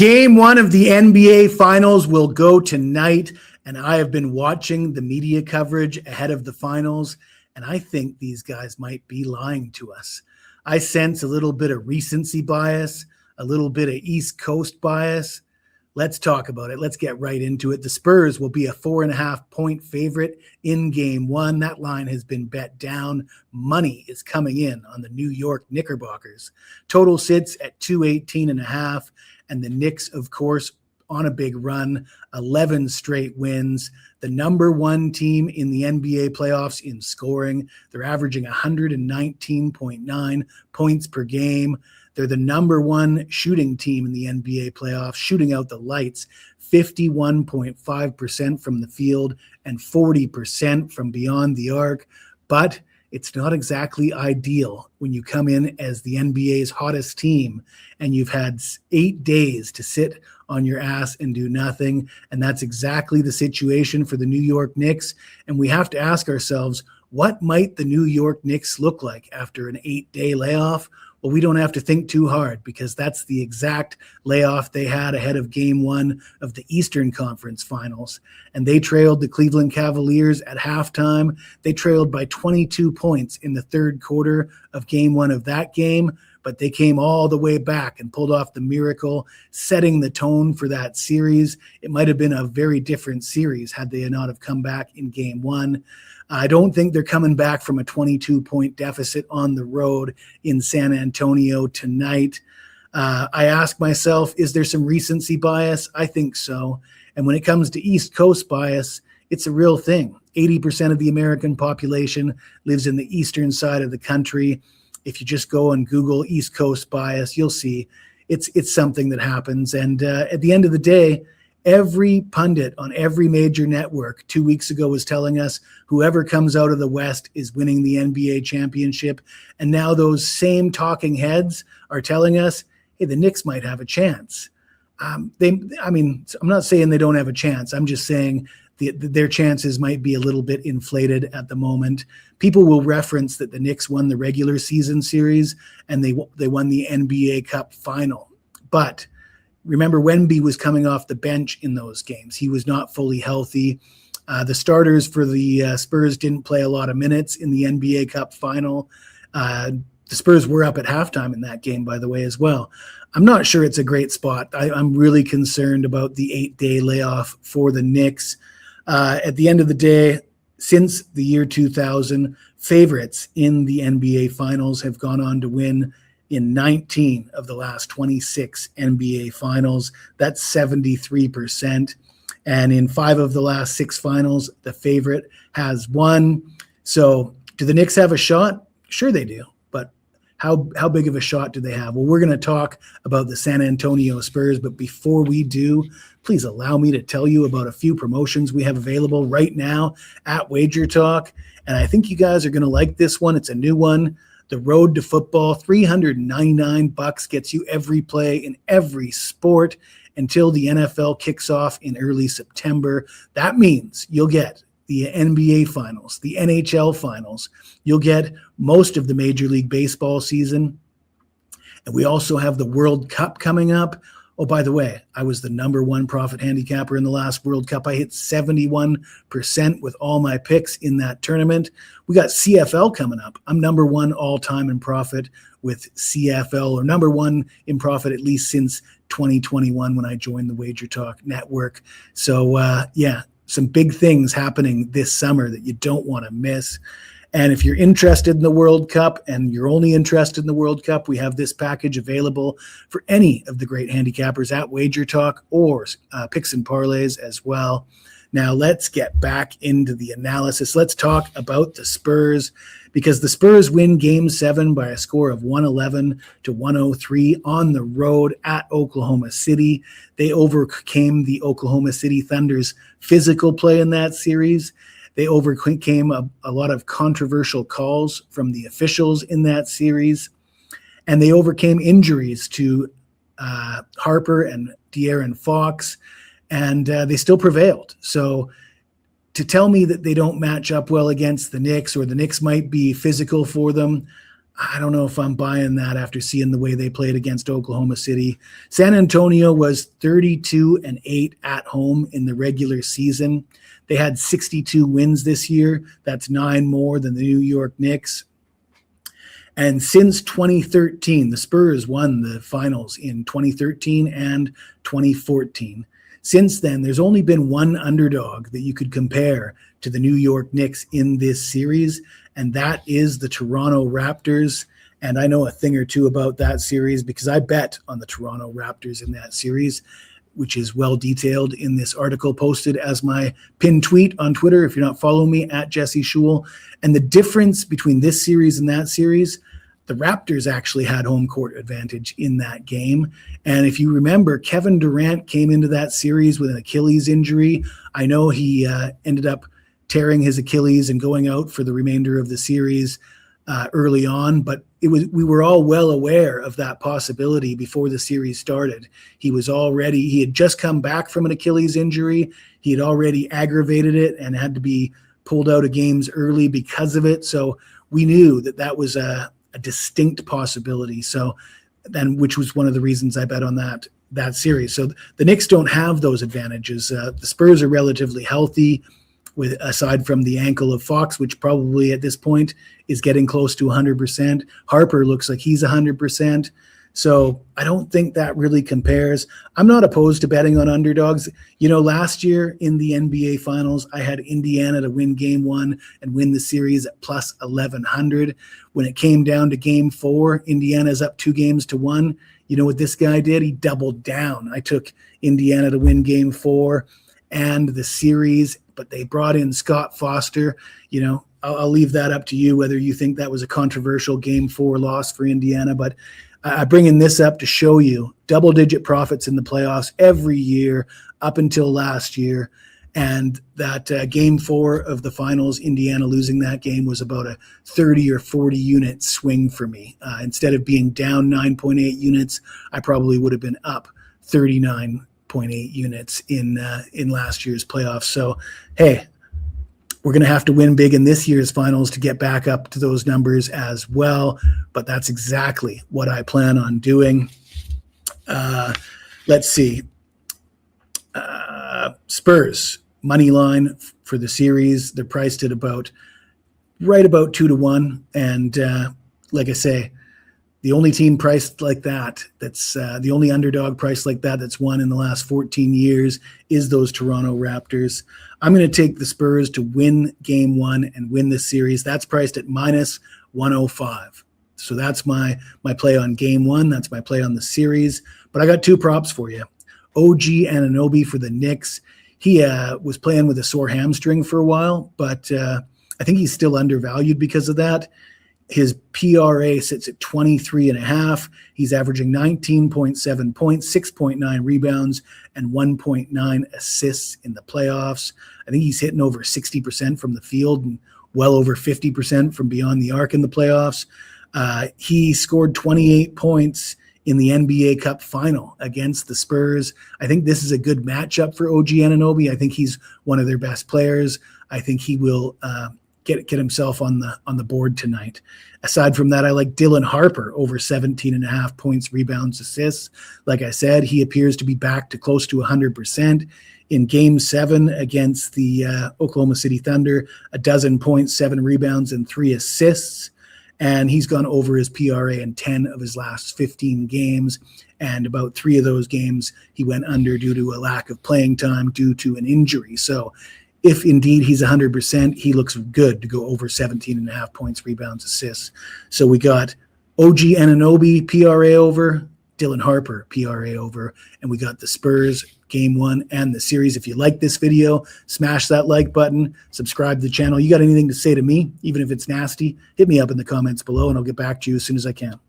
Game one of the NBA Finals will go tonight, and I have been watching the media coverage ahead of the finals, and I think these guys might be lying to us. I sense a little bit of recency bias, a little bit of East Coast bias. Let's talk about it. Let's get right into it. The Spurs will be a 4.5-point favorite in game one. That line has been bet down. Money is coming in on the New York Knickerbockers. Total sits at 218.5. And the Knicks, of course, on a big run, 11 straight wins. The number one team in the NBA playoffs in scoring. They're averaging 119.9 points per game. They're the number one shooting team in the NBA playoffs, shooting out the lights, 51.5% from the field and 40% from beyond the arc. But it's not exactly ideal when you come in as the NBA's hottest team and you've had 8 days to sit on your ass and do nothing. And that's exactly the situation for the New York Knicks. And we have to ask ourselves, what might the New York Knicks look like after an 8-day layoff? Well, we don't have to think too hard because that's the exact layoff they had ahead of game one of the Eastern Conference Finals. And they trailed the Cleveland Cavaliers at halftime. They trailed by 22 points in the third quarter of game one of that game, but they came all the way back and pulled off the miracle, setting the tone for that series. It might have been a very different series had they not have come back in game one. I don't think they're coming back from a 22-point deficit on the road in San Antonio tonight. I ask myself, is there some recency bias? I think so. And when it comes to East Coast bias, it's a real thing. 80% of the American population lives in the eastern side of the country. If you just go and Google East Coast bias, you'll see it's something that happens. And at the end of the day, every pundit on every major network 2 weeks ago was telling us whoever comes out of the West is winning the NBA championship. And now those same talking heads are telling us, hey, the Knicks might have a chance. I'm not saying they don't have a chance. I'm just saying their chances might be a little bit inflated at the moment. People will reference that the Knicks won the regular season series and they won the NBA Cup final. But remember, Wemby was coming off the bench in those games. He was not fully healthy. The starters for the Spurs didn't play a lot of minutes in the NBA Cup final. The Spurs were up at halftime in that game, by the way, as well. I'm not sure it's a great spot. I'm really concerned about the 8-day layoff for the Knicks. At the end of the day, since the year 2000, favorites in the NBA Finals have gone on to win in 19 of the last 26 NBA Finals. That's 73%. And in 5 of the last 6 finals, the favorite has won. So do the Knicks have a shot? Sure they do. But how big of a shot do they have? Well, we're going to talk about the San Antonio Spurs. But before we do, please allow me to tell you about a few promotions we have available right now at WagerTalk. And I think you guys are going to like this one. It's a new one. The Road to Football, $399 gets you every play in every sport until the NFL kicks off in early September. That means you'll get the NBA Finals, the NHL Finals. You'll get most of the Major League Baseball season. And we also have the World Cup coming up. Oh, by the way, I was the number one profit handicapper in the last World Cup. I hit 71% with all my picks in that tournament. We got CFL coming up. I'm number one all-time in profit with CFL, or number one in profit at least since 2021 when I joined the WagerTalk network. So, some big things happening this summer that you don't want to miss. And if you're interested in the World Cup and you're only interested in the World Cup, we have this package available for any of the great handicappers at WagerTalk or Picks and Parlays as well. Now let's get back into the analysis. Let's talk about the Spurs because the Spurs win Game 7 by a score of 111-103 on the road at Oklahoma City. They overcame the Oklahoma City Thunder's physical play in that series. They overcame a lot of controversial calls from the officials in that series, and they overcame injuries to Harper and De'Aaron Fox, and they still prevailed. So to tell me that they don't match up well against the Knicks or the Knicks might be physical for them, I don't know if I'm buying that after seeing the way they played against Oklahoma City. San Antonio was 32-8 at home in the regular season. They had 62 wins this year. That's 9 more than the New York Knicks. And since 2013, the Spurs won the finals in 2013 and 2014. Since then, there's only been one underdog that you could compare to the New York Knicks in this series, and that is the Toronto Raptors. And I know a thing or two about that series because I bet on the Toronto Raptors in that series, which is well detailed in this article posted as my pinned tweet on Twitter. If you're not following me, at Jesse Schule. And the difference between this series and that series, the Raptors actually had home court advantage in that game. And if you remember, Kevin Durant came into that series with an Achilles injury. I know he ended up tearing his Achilles and going out for the remainder of the series early on, but we were all well aware of that possibility before the series started. He had just come back from an Achilles injury. He had already aggravated it and had to be pulled out of games early because of it. So we knew that was a distinct possibility. So then, which was one of the reasons I bet on that series. So the Knicks don't have those advantages. The Spurs are relatively healthy, aside from the ankle of Fox, which probably at this point is getting close to 100%. Harper looks like he's 100%. So I don't think that really compares. I'm not opposed to betting on underdogs. Last year in the NBA Finals, I had Indiana to win Game 1 and win the series at plus 1,100. When it came down to Game 4, Indiana's up 2-1. You know what this guy did? He doubled down. I took Indiana to win Game 4 and the series, but they brought in Scott Foster. I'll leave that up to you whether you think that was a controversial Game 4 loss for Indiana, but I'm bringing this up to show you double-digit profits in the playoffs every year up until last year. And that Game 4 of the finals, Indiana losing that game was about a 30 or 40 unit swing for me. Instead of being down 9.8 units, I probably would have been up 39.8 units in last year's playoffs. So, hey, we're going to have to win big in this year's finals to get back up to those numbers as well. But that's exactly what I plan on doing. Let's see. Spurs money line for the series. They're priced at right about 2-1. And like I say, the only team priced like that's the only underdog priced like that's won in the last 14 years is those Toronto Raptors. I'm going to take the Spurs to win Game 1 and win the series. That's priced at minus 105. So that's my play on Game 1. That's my play on the series. But I got 2 props for you. OG Anunoby for the Knicks. He was playing with a sore hamstring for a while, but I think he's still undervalued because of that. His PRA sits at 23.5. He's averaging 19.7 points, 6.9 rebounds, and 1.9 assists in the playoffs. I think he's hitting over 60% from the field and well over 50% from beyond the arc in the playoffs. He scored 28 points in the NBA Cup final against the Spurs. I think this is a good matchup for OG Anunoby. I think he's one of their best players. I think he will get himself on the board tonight. Aside from that, I like Dylan Harper over 17.5 points, rebounds, assists. Like I said, he appears to be back to close to 100%. In Game 7 against the Oklahoma City Thunder, 12 points, 7 rebounds, and 3 assists. And he's gone over his PRA in 10 of his last 15 games. And about 3 of those games, he went under due to a lack of playing time due to an injury. So if indeed he's 100%, he looks good to go over 17.5 points, rebounds, assists. So we got OG Anunoby, PRA over, Dylan Harper, PRA over, and we got the Spurs Game 1 and the series. If you like this video, smash that like button, subscribe to the channel. You got anything to say to me, even if it's nasty, hit me up in the comments below, and I'll get back to you as soon as I can.